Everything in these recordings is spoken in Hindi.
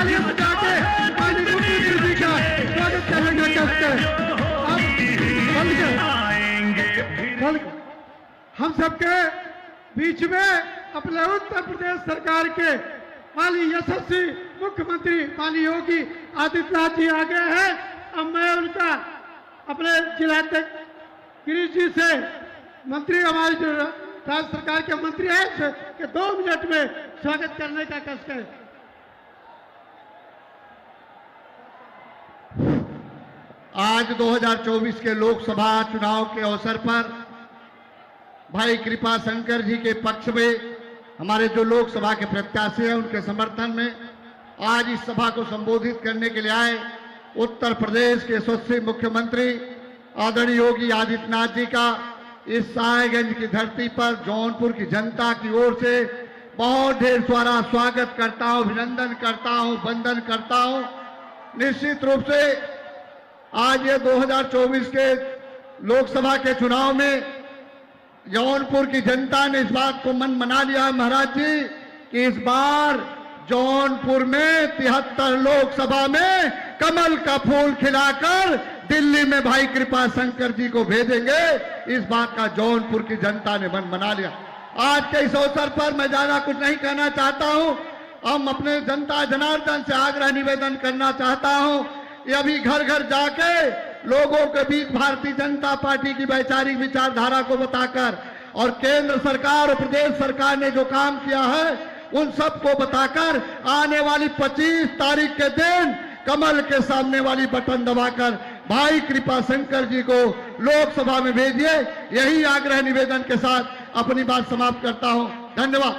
तालियां बजा के माननीय मुख्यमंत्री जी का स्वागत करने का चाहते हैं। हम सबके बीच में अपने उत्तर प्रदेश सरकार के माननीय यशस्वी मुख्यमंत्री माननीय योगी आदित्यनाथ जी आ गए हैं। अब मैं उनका अपने जिलाध्यक्ष गिरीश जी से मंत्री हमारे जो राज्य सरकार के मंत्री हैं कि 2 मिनट में स्वागत करने का कष्ट है। आज 2024 के लोकसभा चुनाव के अवसर पर भाई कृपा शंकर जी के पक्ष में हमारे जो लोकसभा के प्रत्याशी हैं उनके समर्थन में आज इस सभा को संबोधित करने के लिए आए उत्तर प्रदेश के यशस्वी मुख्यमंत्री आदरणीय योगी आदित्यनाथ जी का इस साहेबगंज की धरती पर जौनपुर की जनता की ओर से बहुत ढेर सारा स्वागत करता हूं, अभिनंदन करता हूं, वंदन करता हूं। निश्चित रूप से आज ये 2024 के लोकसभा के चुनाव में जौनपुर की जनता ने इस बात को मन मना लिया महाराज जी कि इस बार जौनपुर में 73 लोकसभा में कमल का फूल खिलाकर दिल्ली में भाई कृपा शंकर जी को भेजेंगे। इस बात का जौनपुर की जनता ने मन मना लिया। आज के इस अवसर पर मैं ज्यादा कुछ नहीं कहना चाहता हूं। हम अपने जनता जनार्दन से आग्रह निवेदन करना चाहता हूं, ये अभी घर घर जाके लोगों के बीच भारतीय जनता पार्टी की वैचारिक विचारधारा को बताकर और केंद्र सरकार और प्रदेश सरकार ने जो काम किया है उन सबको बताकर आने वाली 25 तारीख के दिन कमल के सामने वाली बटन दबाकर भाई कृपा शंकर जी को लोकसभा में भेजिए। यही आग्रह निवेदन के साथ अपनी बात समाप्त करता हूं। धन्यवाद।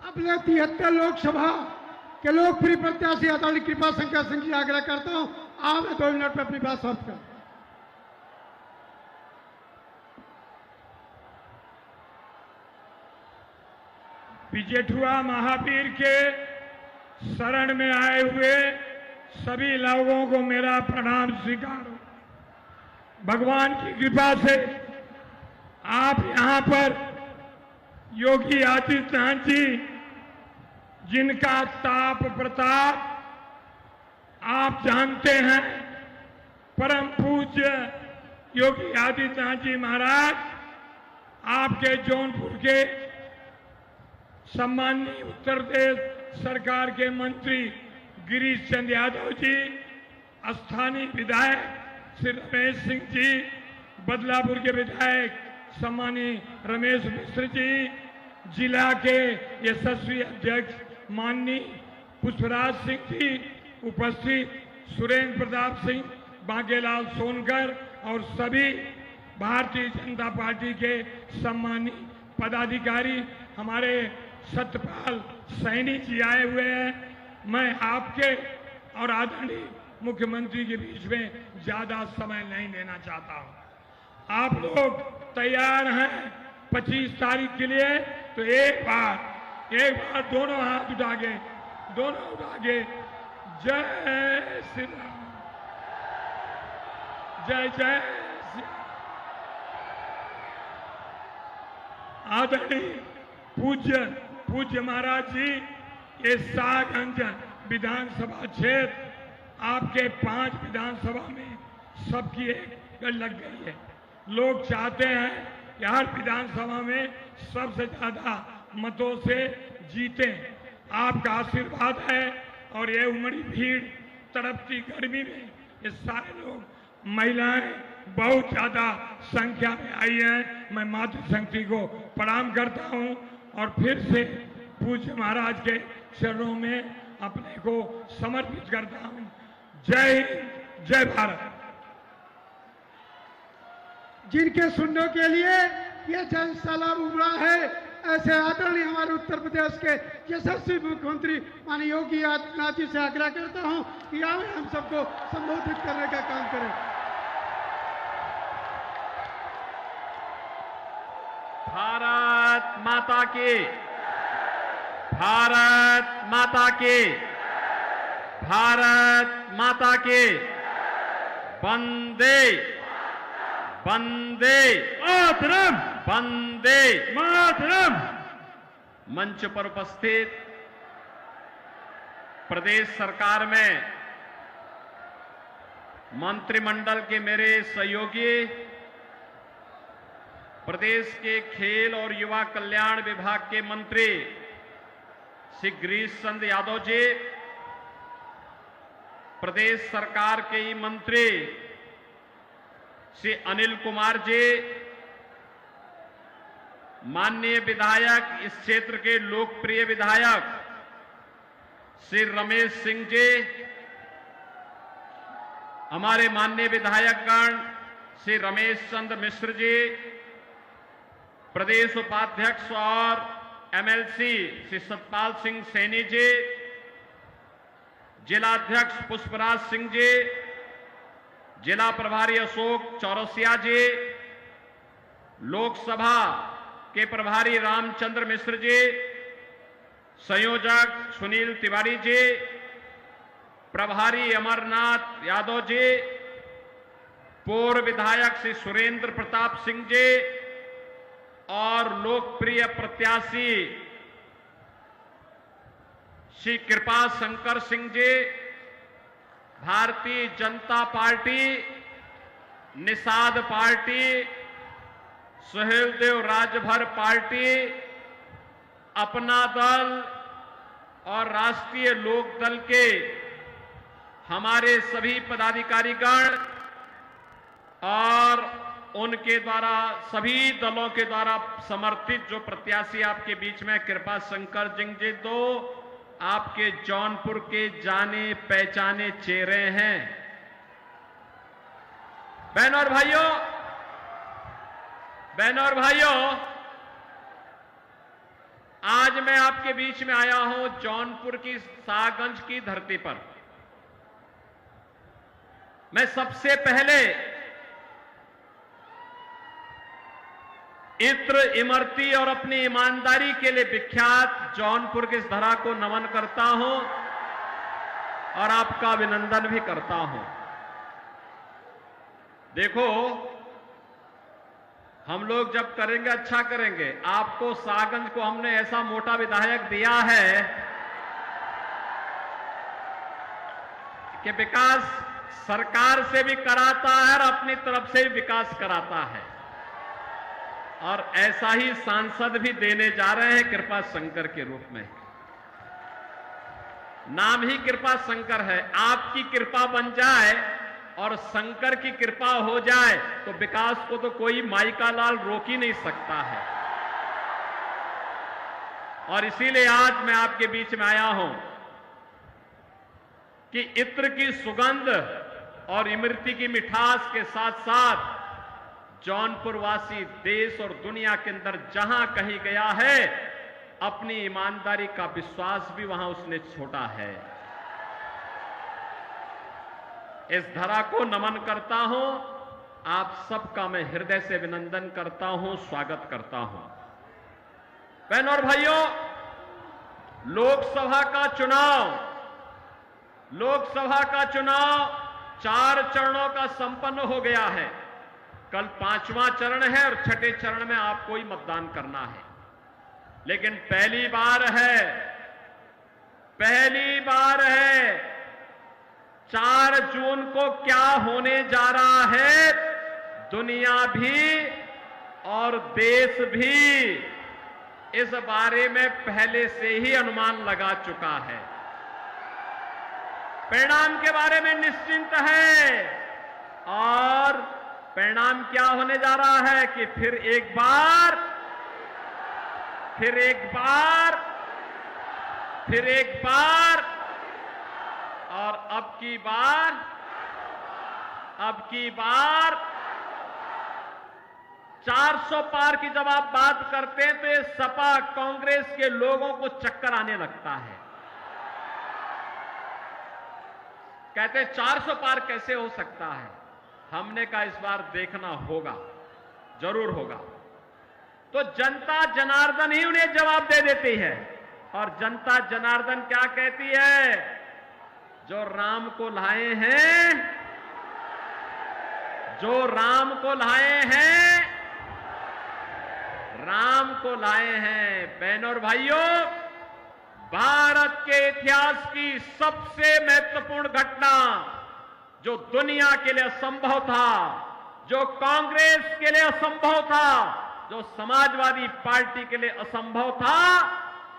अपने 73 लोकसभा के लोकप्रिय प्रत्याशी आदरणीय कृपा शंकर सिंह जी आग्रह करता हूं, आप 2 मिनट में अपनी बात समाप्त करें। बिजेठुआ महावीर के शरण में आए हुए सभी लोगों को मेरा प्रणाम स्वीकार हो। भगवान की कृपा से आप यहां पर योगी आदित्यनाथ जी जिनका ताप प्रताप आप जानते हैं, परम पूज्य योगी आदित्यनाथ जी महाराज आपके जौनपुर के सम्माननीय उत्तर प्रदेश सरकार के मंत्री गिरीश चंद्र यादव जी, स्थानीय विधायक श्री रमेश सिंह जी, बदलापुर के विधायक सम्मानीय रमेश मिश्र जी, जिला के यशस्वी अध्यक्ष माननीय पुष्पराज सिंह जी, उपस्थित सुरेंद्र प्रताप सिंह, बांकेलाल सोनकर और सभी भारतीय जनता पार्टी के सम्मानित पदाधिकारी, हमारे सत्यपाल सैनी जी आए हुए हैं। मैं आपके और आदरणीय मुख्यमंत्री के बीच में ज्यादा समय नहीं लेना चाहता हूं। आप लोग तैयार हैं 25 तारीख के लिए? तो एक बार दोनों हाथ उठा के जय श्री राम, जय जय श्री राम। आदरणीय पूज्य महाराज जी, ये साहेबगंज विधानसभा क्षेत्र आपके 5 विधानसभा में सबकी एक लग गई है। लोग चाहते हैं कि हर विधानसभा में सबसे ज्यादा मतों से जीते। आपका आशीर्वाद है और ये उमड़ी भीड़, तड़पती गर्मी में ये सारे लोग, महिलाएं बहुत ज्यादा संख्या में आई हैं। मैं मातृशक्ति को प्रणाम करता हूं और फिर से पूज्य महाराज के चरणों में अपने को समर्पित करता हूं। जय हिंद, जय भारत। जिनके सुनने के लिए ये जन सैलाब उमड़ा है, ऐसे आदरणीय हमारे उत्तर प्रदेश के यशस्वी मुख्यमंत्री माननीय योगी आदित्यनाथ जी से आग्रह करता हूं कि आवे हम सबको संबोधित करने का काम करें। भारत माता की, भारत माता की, भारत माता की। वंदे वंदे मातरम, वंदे मातरम। मंच पर उपस्थित प्रदेश सरकार में मंत्रिमंडल के मेरे सहयोगी, प्रदेश के खेल और युवा कल्याण विभाग के मंत्री श्री गिरीश चंद्र यादव जी, प्रदेश सरकार के ही मंत्री श्री अनिल कुमार जी, माननीय विधायक, इस क्षेत्र के लोकप्रिय विधायक श्री रमेश सिंह जी, हमारे माननीय विधायकगण श्री रमेश चंद्र मिश्र जी, प्रदेश उपाध्यक्ष और एमएलसी श्री सतपाल सिंह सैनी जी, जिलाध्यक्ष पुष्पराज सिंह जी, जिला प्रभारी अशोक चौरसिया जी, लोकसभा के प्रभारी रामचंद्र मिश्र जी, संयोजक सुनील तिवारी जी, प्रभारी अमरनाथ यादव जी, पूर्व विधायक श्री सुरेंद्र प्रताप सिंह जी और लोकप्रिय प्रत्याशी श्री कृपा Shankar Singh ji, Bharatiya Janata party, Nishad party, Suheldev Rajbhar party, अपना दल और राष्ट्रीय लोक दल के हमारे सभी पदाधिकारीगण और उनके द्वारा, सभी दलों के द्वारा समर्थित जो प्रत्याशी आपके बीच में कृपा शंकर सिंह जी, तो आपके जौनपुर के जाने पहचाने चेहरे हैं। बहनों और भाइयों, आज मैं आपके बीच में आया हूं जौनपुर की सागंज की धरती पर। मैं सबसे पहले इत्र, इमरती और अपनी ईमानदारी के लिए विख्यात जौनपुर की इस धरा को नमन करता हूं और आपका अभिनंदन भी करता हूं। देखो, हम लोग जब करेंगे अच्छा करेंगे। आपको सागंज को हमने ऐसा मोटा विधायक दिया है कि विकास सरकार से भी कराता है और अपनी तरफ से भी विकास कराता है, और ऐसा ही सांसद भी देने जा रहे हैं कृपा शंकर के रूप में। नाम ही कृपा शंकर है। आपकी कृपा बन जाए और शंकर की कृपा हो जाए तो विकास को तो कोई माई का लाल रोक ही नहीं सकता है। और इसीलिए आज मैं आपके बीच में आया हूं कि इत्र की सुगंध और इमरती की मिठास के साथ साथ जौनपुर वासी देश और दुनिया के अंदर जहां कहीं गया है, अपनी ईमानदारी का विश्वास भी वहां उसने छोड़ा है। इस धरा को नमन करता हूं, आप सबका मैं हृदय से अभिनंदन करता हूं, स्वागत करता हूं। बहनों और भाइयों, लोकसभा का चुनाव 4 चरणों का संपन्न हो गया है। कल 5वां चरण है और छठे चरण में आपको ही मतदान करना है। लेकिन पहली बार है 4 जून को क्या होने जा रहा है, दुनिया भी और देश भी इस बारे में पहले से ही अनुमान लगा चुका है। परिणाम के बारे में निश्चिंत है, और परिणाम क्या होने जा रहा है कि फिर एक बार और अब की बार 400 पार की जब आप बात करते हैं तो ये सपा कांग्रेस के लोगों को चक्कर आने लगता है। कहते 400 पार कैसे हो सकता है। हमने कहा इस बार देखना होगा, जरूर होगा। तो जनता जनार्दन ही उन्हें जवाब दे देती है, और जनता जनार्दन क्या कहती है, जो राम को लाए हैं, बहनों और भाइयों, भारत के इतिहास की सबसे महत्वपूर्ण घटना, जो दुनिया के लिए असंभव था, जो कांग्रेस के लिए असंभव था, जो समाजवादी पार्टी के लिए असंभव था,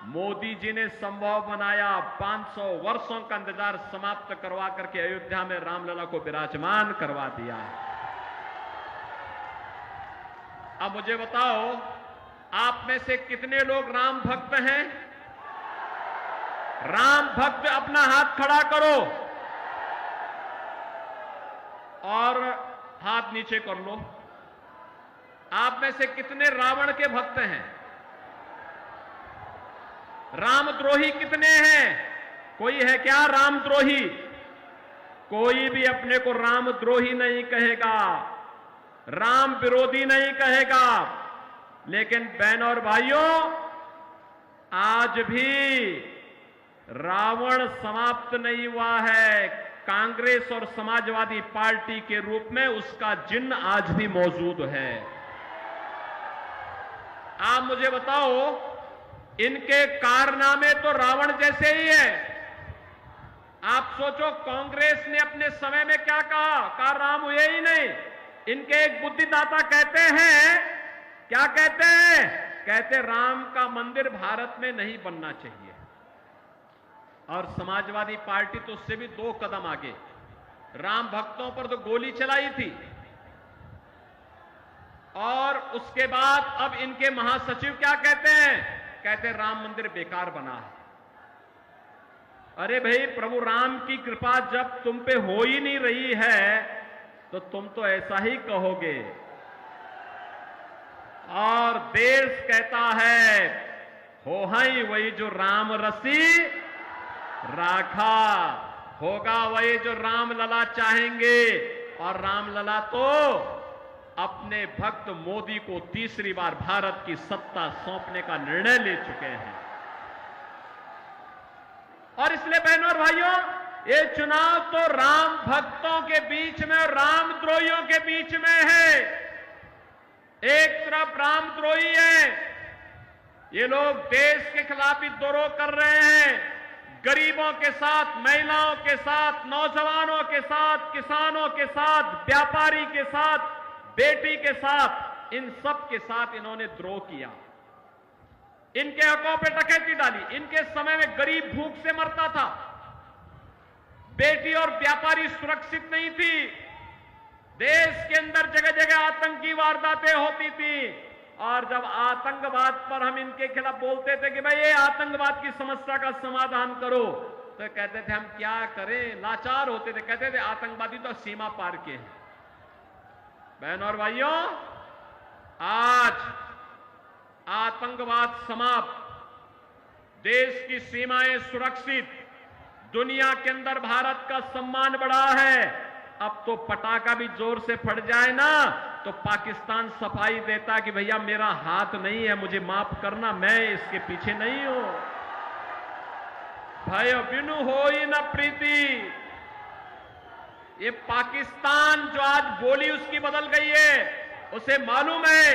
मोदी जी ने संभव बनाया। 500 वर्षों का इंतजार समाप्त करवा करके अयोध्या में रामलला को विराजमान करवा दिया। अब मुझे बताओ, आप में से कितने लोग राम भक्त हैं? राम भक्त अपना हाथ खड़ा करो और हाथ नीचे कर लो। आप में से कितने रावण के भक्त हैं? रामद्रोही कितने हैं? कोई है क्या रामद्रोही? कोई भी अपने को रामद्रोही नहीं कहेगा, राम विरोधी नहीं कहेगा। लेकिन बहनों और भाइयों, आज भी रावण समाप्त नहीं हुआ है। कांग्रेस और समाजवादी पार्टी के रूप में उसका चिन्ह आज भी मौजूद है। आप मुझे बताओ, इनके कारनामे तो रावण जैसे ही है। आप सोचो, कांग्रेस ने अपने समय में क्या कहा राम हुए ही नहीं। इनके एक बुद्धिदाता कहते हैं, क्या कहते हैं? कहते राम का मंदिर भारत में नहीं बनना चाहिए। और समाजवादी पार्टी तो उससे भी 2 कदम आगे, राम भक्तों पर तो गोली चलाई थी। और उसके बाद अब इनके महासचिव क्या कहते हैं? कहते राम मंदिर बेकार बना है। अरे भाई, प्रभु राम की कृपा जब तुम पे हो ही नहीं रही है तो तुम तो ऐसा ही कहोगे। और देश कहता है, हो हई वही जो राम रसी राखा, होगा वही जो राम लला चाहेंगे। और राम लला तो अपने भक्त मोदी को तीसरी बार भारत की सत्ता सौंपने का निर्णय ले चुके हैं। और इसलिए बहनों और भाइयों, ये चुनाव तो राम भक्तों के बीच में और रामद्रोहियों के बीच में है। एक तरफ रामद्रोही है, ये लोग देश के खिलाफ विद्रोह कर रहे हैं। गरीबों के साथ, महिलाओं के साथ, नौजवानों के साथ, किसानों के साथ, व्यापारी के साथ, बेटी के साथ, इन सब के साथ इन्होंने द्रोह किया। इनके हकों पे डकैती डाली। इनके समय में गरीब भूख से मरता था, बेटी और व्यापारी सुरक्षित नहीं थी, देश के अंदर जगह जगह आतंकी वारदातें होती थी। और जब आतंकवाद पर हम इनके खिलाफ बोलते थे कि भाई ये आतंकवाद की समस्या का समाधान करो, तो कहते थे हम क्या करें, लाचार होते थे। कहते थे आतंकवादी तो सीमा पार के हैं। बहनों और भाइयों, आज आतंकवाद समाप्त, देश की सीमाएं सुरक्षित, दुनिया के अंदर भारत का सम्मान बढ़ा है। अब तो पटाखा भी जोर से फट जाए ना तो पाकिस्तान सफाई देता कि भैया मेरा हाथ नहीं है, मुझे माफ करना, मैं इसके पीछे नहीं हूं। भय बिनु होई न प्रीति। ये पाकिस्तान जो आज बोली उसकी बदल गई है, उसे मालूम है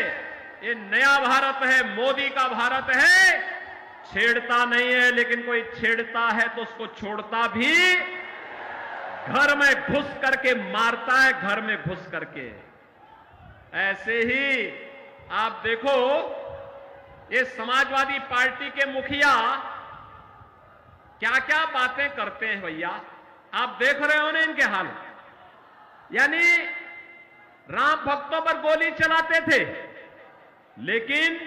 ये नया भारत है, मोदी का भारत है। छेड़ता नहीं है, लेकिन कोई छेड़ता है तो उसको छोड़ता भी, घर में घुस करके मारता है, घर में घुस करके। ऐसे ही आप देखो, ये समाजवादी पार्टी के मुखिया क्या क्या बातें करते हैं भैया, आप देख रहे हो ना इनके हाल। यानी राम भक्तों पर गोली चलाते थे, लेकिन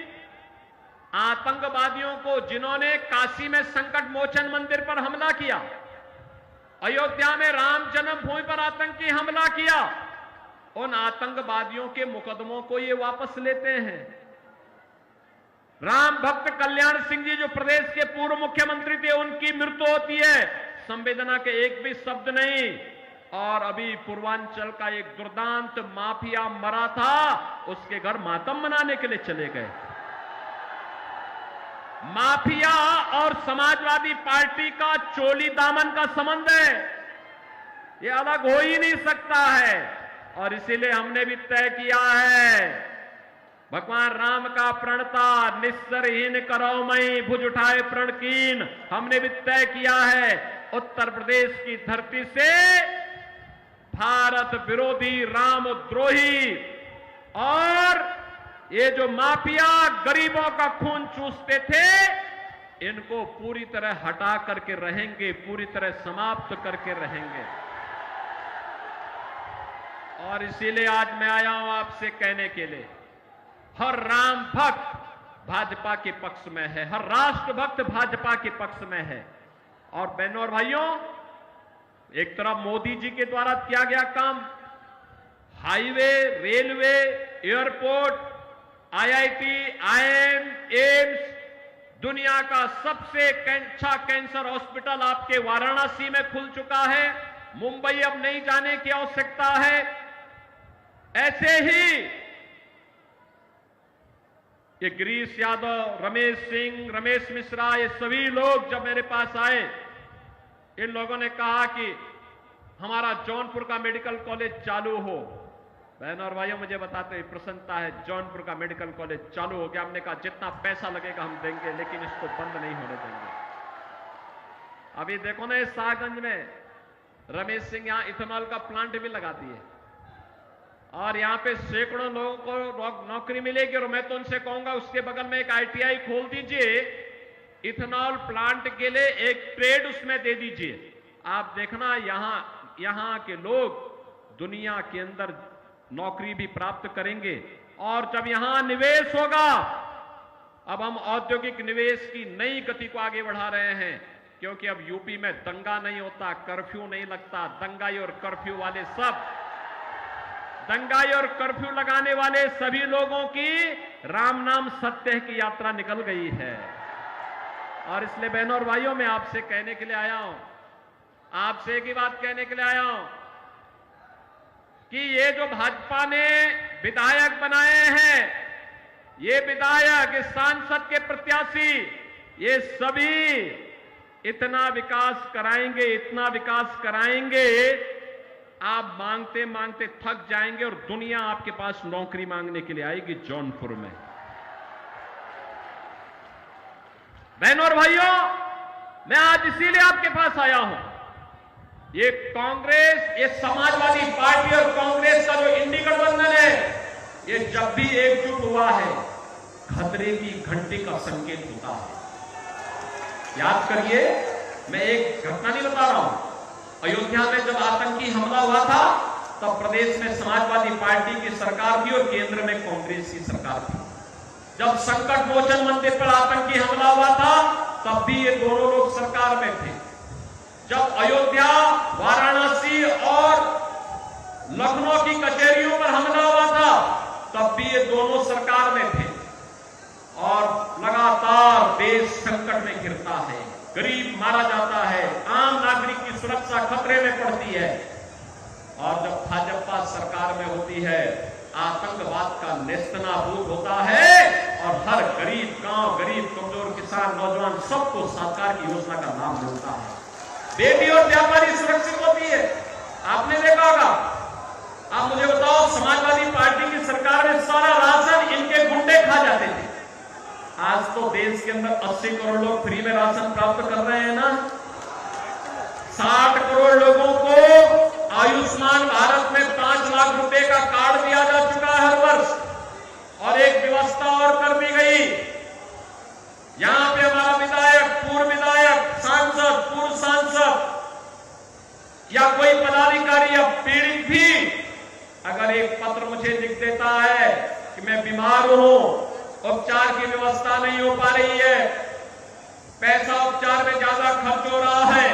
आतंकवादियों को, जिन्होंने काशी में संकट मोचन मंदिर पर हमला किया, अयोध्या में राम जन्मभूमि पर आतंकी हमला किया, उन आतंकवादियों के मुकदमों को ये वापस लेते हैं। राम भक्त कल्याण सिंह जी जो प्रदेश के पूर्व मुख्यमंत्री थे, उनकी मृत्यु होती है, संवेदना के एक भी शब्द नहीं। और अभी पूर्वांचल का एक दुर्दांत माफिया मरा था, उसके घर मातम मनाने के लिए चले गए। माफिया और समाजवादी पार्टी का चोली दामन का संबंध है, ये अलग हो ही नहीं सकता है। और इसीलिए हमने भी तय किया है भगवान राम का प्रणता निस्सरहीन करो मई भुज उठाए प्रणकीन हमने भी तय किया है। उत्तर प्रदेश की धरती से भारत विरोधी रामद्रोही और ये जो माफिया गरीबों का खून चूसते थे, इनको पूरी तरह हटा करके रहेंगे, पूरी तरह समाप्त करके रहेंगे। और इसीलिए आज मैं आया हूं आपसे कहने के लिए, हर राम भक्त भाजपा के पक्ष में है, हर राष्ट्र भक्त भाजपा के पक्ष में है। और बहनों और भाइयों, एक तरफ मोदी जी के द्वारा किया गया काम, highway, railway, airport, IIT, IIM, AIIMS, दुनिया का सबसे अच्छा कैंसर हॉस्पिटल आपके वाराणसी में खुल चुका है। मुंबई अब नहीं जाने की आवश्यकता है। ऐसे ही ये गिरीश यादव, रमेश सिंह, रमेश मिश्रा, ये सभी लोग जब मेरे पास आए, इन लोगों ने कहा कि हमारा जौनपुर का मेडिकल कॉलेज चालू हो। बहनों और भाइयों, मुझे बताते हुए प्रसन्नता है, जौनपुर का मेडिकल कॉलेज चालू हो गया। हमने कहा जितना पैसा लगेगा हम देंगे, लेकिन इसको बंद नहीं होने देंगे। अभी देखो ना, शाहगंज में रमेश सिंह यहां इथेनॉल का प्लांट भी लगा दिए और यहां पे सैकड़ों लोगों को नौकरी मिलेगी। और मैं तो उनसे कहूंगा उसके बगल में एक आईटीआई खोल दीजिए, इथेनॉल प्लांट के लिए एक ट्रेड उसमें दे दीजिए। आप देखना यहां के लोग दुनिया के अंदर नौकरी भी प्राप्त करेंगे। और जब यहां निवेश होगा, अब हम औद्योगिक निवेश की नई गति को आगे बढ़ा रहे हैं, क्योंकि अब यूपी में दंगा नहीं होता, कर्फ्यू नहीं लगता। दंगाई और कर्फ्यू वाले सब, दंगाई और कर्फ्यू लगाने वाले सभी लोगों की राम नाम सत्य की यात्रा निकल गई है। और इसलिए बहनों और भाइयों, मैं आपसे कहने के लिए आया हूं, आपसे एक ही बात कहने के लिए आया हूं कि ये जो भाजपा ने विधायक बनाए हैं, ये विधायक, इस सांसद के प्रत्याशी, ये सभी इतना विकास कराएंगे, इतना विकास कराएंगे, आप मांगते मांगते थक जाएंगे और दुनिया आपके पास नौकरी मांगने के लिए आएगी जौनपुर में। बहनों और भाइयों, मैं आज इसीलिए आपके पास आया हूं। ये कांग्रेस, ये समाजवादी पार्टी और कांग्रेस का जो इंडी गठबंधन है, ये जब भी एकजुट हुआ है, खतरे की घंटी का संकेत होता है। याद करिए, मैं एक घटना नहीं बता रहा हूं। अयोध्या में जब आतंकी हमला हुआ था, तब प्रदेश में समाजवादी पार्टी की सरकार थी और केंद्र में कांग्रेस की सरकार थी। जब संकट मोचन मंदिर पर आतंकी हमला हुआ था, तब भी ये दोनों लोग सरकार में थे। जब अयोध्या, वाराणसी और लखनऊ की कचहरियों पर हमला हुआ था, तब भी ये दोनों सरकार में थे। और लगातार देश संकट में गिरता है, गरीब मारा जाता है, आम नागरिक की सुरक्षा खतरे में पड़ती है। और जब भाजपा सरकार में होती है, आतंकवाद का नेस्तनाबूद होता है और हर गरीब गांव, गरीब कमजोर किसान, नौजवान सबको सरकार की योजना का लाभ मिलता है। बेटी और व्यापारी सुरक्षित होती है। आपने देखा होगा, आप मुझे बताओ, समाजवादी पार्टी की सरकार में सारा राशन इनके गुंडे खा जाते थे। आज तो देश के अंदर 80 करोड़ लोग फ्री में राशन प्राप्त कर रहे हैं ना। 60 करोड़ लोगों को आयुष्मान भारत में 5 लाख रुपए का कार्ड दिया जा चुका है हर वर्ष। और एक व्यवस्था और कर दी गई, यहां पे हमारा विधायक, पूर्व विधायक, सांसद, पूर्व सांसद या कोई पदाधिकारी या पीड़ित भी अगर एक पत्र मुझे लिख देता है कि मैं बीमार हूं, उपचार की व्यवस्था नहीं हो पा रही है, पैसा उपचार में ज्यादा खर्च हो रहा है,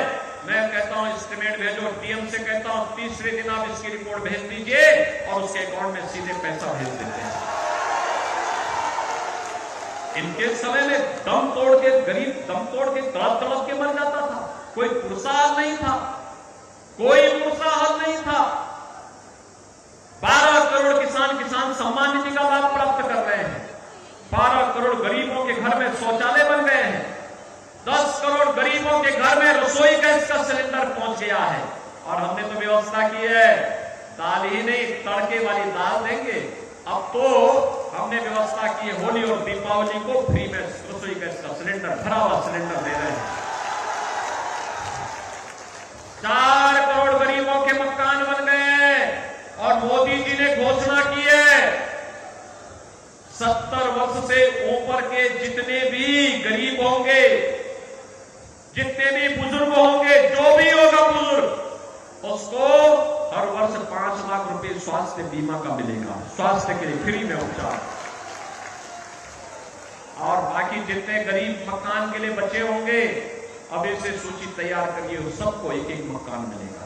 मैं कहता हूं एस्टिमेट भेजो। डीएम से कहता हूं तीसरे दिन आप इसकी रिपोर्ट भेज दीजिए और उसके अकाउंट में सीधे पैसा भेज देते हैं। इनके समय में दम तोड़ के, गरीब दम तोड़ के तड़प तड़प के मर जाता था। कोई पुरस्कार नहीं था, कोई पुरस्कार नहीं था। 12 करोड़ किसान सम्मान निधि का लाभ प्राप्त कर रहे हैं। 12 करोड़ गरीबों के घर में शौचालय बन गए हैं। 10 करोड़ गरीबों के घर में रसोई गैस का सिलेंडर पहुंच गया है। और हमने तो व्यवस्था की है, दाल ही नहीं, तड़के वाली दाल देंगे, अब तो हमने व्यवस्था की है, होली और दीपावली को फ्री में रसोई गैस का सिलेंडर, भरा हुआ सिलेंडर दे रहे हैं। 4 करोड़ गरीबों के मकान बन गए और मोदी जी ने घोषणा की है 70 वर्ष से ऊपर के जितने भी गरीब होंगे, जितने भी बुजुर्ग होंगे, जो भी होगा बुजुर्ग, उसको हर वर्ष 5 लाख रुपए स्वास्थ्य बीमा का मिलेगा, स्वास्थ्य के लिए फ्री में उपचार। और बाकी जितने गरीब मकान के लिए बचे होंगे, अभी से सूची तैयार करिए, सबको एक एक मकान मिलेगा।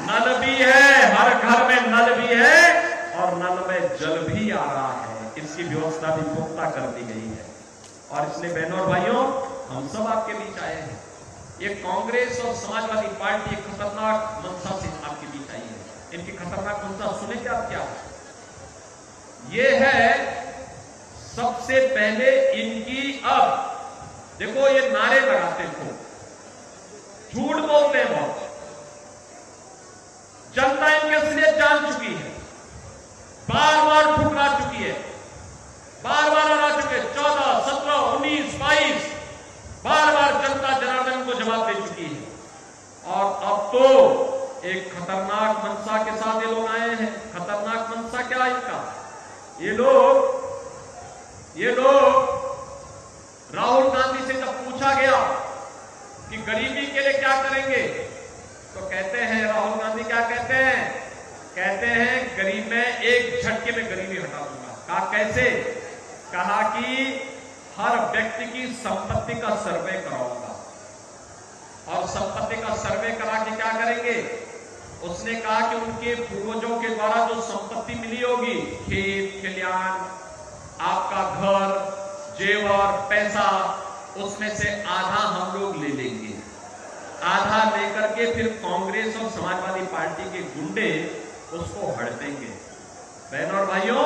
नल भी है, हर घर में नल भी है और नल में जल भी आ रहा है, इसकी व्यवस्था भी पुख्ता कर दी गई है। और इसलिए बहनों और भाइयों, हम सब आपके बीच आए हैं। ये कांग्रेस और समाजवादी पार्टी एक खतरनाक मंशा से आपके बीच आई है। इनकी खतरनाक मंशा सुने क्या आप? क्या ये है, सबसे पहले इनकी, अब देखो ये नारे लगाते थे, झूठ बोलते हैं बहुत, जनता इनके असलियत जान चुकी है, बार बार ठुकरा चुकी है, बार बार हरा चुके, 14, 17, 19, 22 बार बार जनता जनार्दन को जवाब दे चुकी है। और अब तो एक खतरनाक मंशा के साथ ये लोग आए हैं। खतरनाक मंशा क्या है इनका? ये लोग राहुल गांधी से जब पूछा गया कि गरीबी के लिए क्या करेंगे, तो कहते हैं, राहुल गांधी क्या कहते हैं? कहते हैं गरीब में एक झटके में गरीबी हटा दूंगा। कहा कैसे? कहा कि हर व्यक्ति की संपत्ति का सर्वे कराऊंगा। और संपत्ति का सर्वे करा के क्या करेंगे? उसने कहा कि उनके पूर्वजों के द्वारा जो संपत्ति मिली होगी, खेत खलिहान, आपका घर, जेवर, पैसा, उसमें से आधा हम लोग ले लेंगे। आधा लेकर के फिर कांग्रेस और समाजवादी पार्टी के गुंडे उसको हड़पेंगे। बहनों और भाइयों,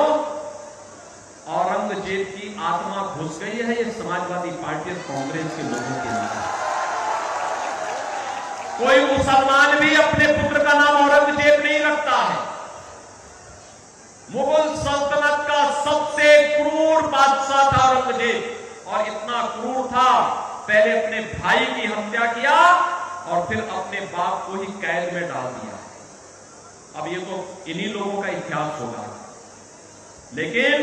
औरंगजेब की आत्मा घुस गई है ये समाजवादी पार्टी और कांग्रेस के लोगों के लिए। कोई मुसलमान भी अपने पुत्र का नाम औरंगजेब नहीं रखता है। मुगल सल्तनत का सबसे क्रूर बादशाह था औरंगजेब, और इतना क्रूर था, पहले अपने भाई की हत्या किया और फिर अपने बाप को ही कैद में डाल दिया। अब ये तो इन्हीं लोगों का इतिहास होगा। लेकिन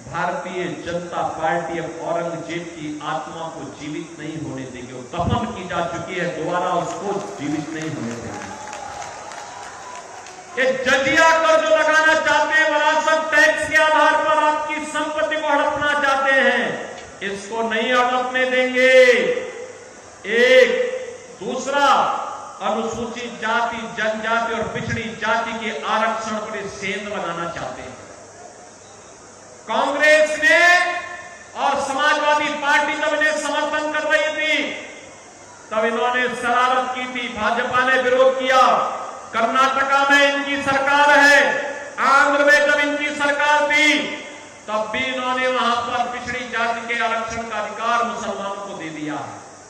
भारतीय जनता पार्टी अब औरंगजेब की आत्मा को जीवित नहीं होने देगी। वो दफन की जा चुकी है, दोबारा उसको जीवित नहीं होने देगी। ये जजिया कर जो लगाना चाहते हैं, विरासत टैक्स के आधार पर आपकी संपत्ति को हड़पना चाहते हैं, इसको नहीं हड़पने देंगे। एक दूसरा, अनुसूचित जाति, जनजाति और पिछड़ी जाति के आरक्षण पर सेंध लगाना चाहते हैं। कांग्रेस ने और समाजवादी पार्टी जब इन्हें समर्थन कर रही थी, तब इन्होंने शरारत की थी, भाजपा ने विरोध किया। कर्नाटका में इनकी सरकार है, आंध्र में जब इनकी सरकार थी, तब भी इन्होंने वहां पर पिछड़ी जाति के आरक्षण का अधिकार मुसलमानों को दे दिया।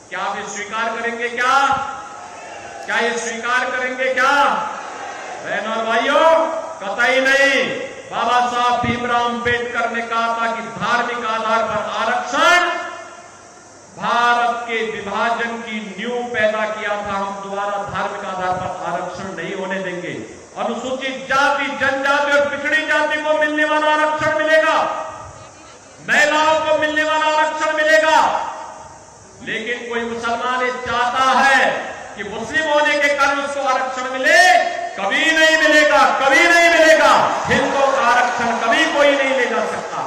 क्या आप ये स्वीकार करेंगे? क्या ये स्वीकार करेंगे? क्या बहनों और भाइयों, कतई नहीं। बाबा साहब भीमराव अंबेडकर ने कहा था कि धार्मिक आधार पर आरक्षण भारत के विभाजन की नींव पैदा किया था। हम दोबारा धार्मिक आधार पर आरक्षण नहीं होने देंगे। अनुसूचित जाति, जनजाति और पिछड़ी जाति को मिलने वाला आरक्षण मिलेगा, महिलाओं को मिलने वाला आरक्षण मिलेगा। लेकिन कोई मुसलमान ये चाहता है कि मुस्लिम होने के कारण उसको आरक्षण मिले, कभी नहीं मिलेगा, कभी नहीं मिलेगा। हिंदुओं का आरक्षण कभी कोई नहीं ले जा सकता।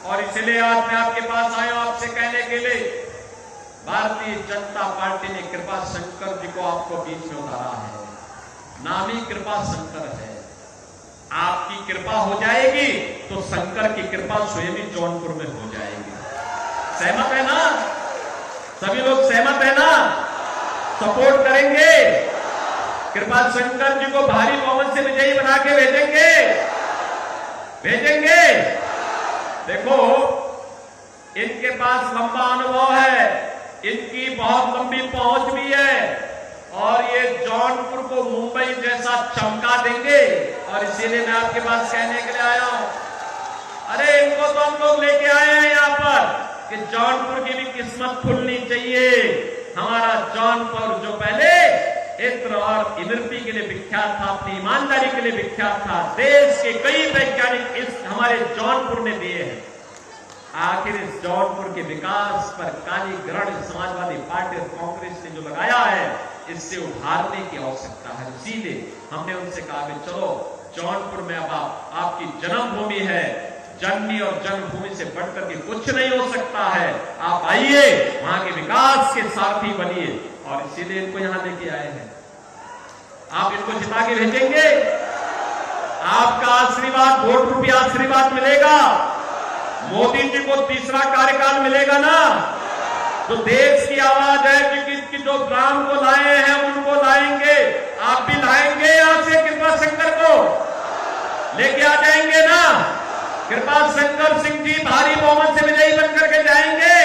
और इसलिए आज मैं आपके पास आया हूं आपसे कहने के लिए, भारतीय जनता पार्टी ने कृपा शंकर जी को आपको बीच में उतारा है। नाम ही कृपा शंकर है। आपकी कृपा हो जाएगी तो शंकर की कृपा स्वयं ही जौनपुर में हो जाएगी। सहमत है ना? सभी लोग सहमत है ना? सपोर्ट करेंगे? कृपा शंकर जी को भारी बहुमत से विजयी बना के भेजेंगे। देखो, इनके पास लंबा अनुभव है, इनकी बहुत लंबी पहुंच भी है, और ये जौनपुर को मुंबई जैसा चमका देंगे और इसीलिए मैं आपके पास कहने के लिए आया हूं। अरे इनको तो हम लोग लेके आए हैं यहां पर कि जौनपुर की भी किस्मत खुलनी चाहिए। हमारा जौनपुर जो पहले इत्र और इमरती के लिए विख्यात था, अपनी ईमानदारी के लिए विख्यात था, देश के कई वैज्ञानिक इस हमारे जौनपुर ने दिए हैं। आखिर इस जौनपुर के विकास पर काली ग्रहण समाजवादी पार्टी और कांग्रेस ने जो लगाया है, इससे उभारने की आवश्यकता है। इसीलिए हमने उनसे कहा कि चलो जौनपुर में अब आपकी जन्मभूमि है, जननी और जन्मभूमि से बढ़कर के कुछ नहीं हो सकता है। आप आइए, वहां के विकास के साथी बनिए, और इसीलिए इनको यहां लेके आए हैं। आप इनको जिता के भेजेंगे, आपका आशीर्वाद, वोट रूपी आशीर्वाद मिलेगा। मोदी जी को तीसरा कार्यकाल मिलेगा ना, तो देश की आवाज है कि जो राम को लाए हैं उनको लाएंगे। आप भी लाएंगे, यहां से कृपा शंकर को लेके आ जाएंगे ना। कृपा शंकर सिंह जी भारी बहुमत से विजयी बनकर के जाएंगे।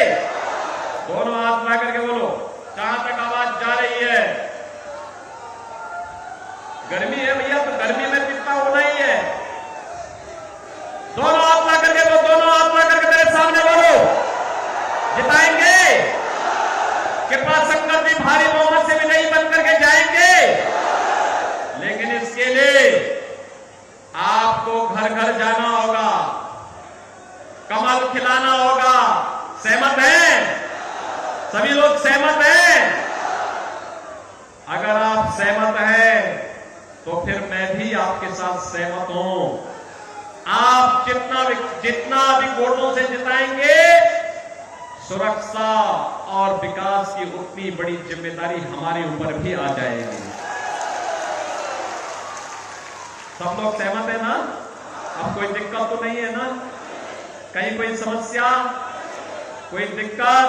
दोनों हाथ ला करके बोलो, जहां तक आवाज जा रही है। गर्मी है भैया, तो गर्मी में कितना होना ही है। दोनों हाथ ला करके बोलो, दोनों हाथ ला करके मेरे सामने बोलो, जिताएंगे। कृपा शंकर जी भारी बहुमत से विजयी बनकर के जाएंगे। लेकिन इसके लिए आपको घर घर जाना होगा, कमल खिलाना होगा। सहमत हैं? सभी लोग सहमत हैं? अगर आप सहमत हैं तो फिर मैं भी आपके साथ सहमत हूं। आप जितना भी वोटों से जिताएंगे, सुरक्षा और विकास की उतनी बड़ी जिम्मेदारी हमारे ऊपर भी आ जाएगी। सब लोग सहमत है ना? अब कोई दिक्कत तो नहीं है ना? कहीं कोई समस्या, कोई दिक्कत?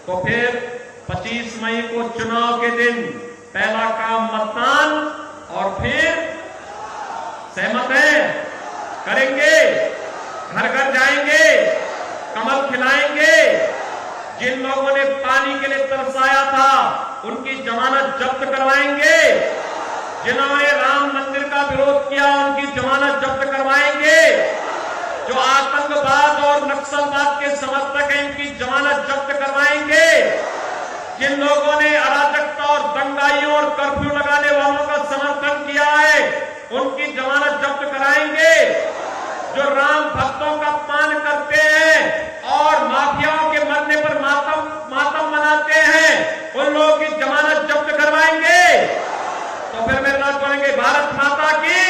तो फिर 25 मई को चुनाव के दिन पहला काम मतदान, और फिर सहमत है? करेंगे, घर घर जाएंगे, कमल खिलाएंगे। जिन लोगों ने पानी के लिए तरसाया था उनकी जमानत जब्त करवाएंगे। जिन्होंने राम मंदिर का विरोध किया उनकी जमानत जब्त करवाएंगे। जो आतंकवाद और नक्सलवाद के समर्थक हैं उनकी जमानत जब्त करवाएंगे। जिन लोगों ने अराजकता और दंगाइयों और कर्फ्यू लगाने वालों का समर्थन किया है उनकी जमानत जब्त कराएंगे। जो राम भक्तों का अपमान करते हैं और माफियाओं के मरने पर मातम मनाते हैं, उन लोगों की जमानत जब्त करवाएंगे। तो फिर मेरे साथ बोलेंगे, भारत माता की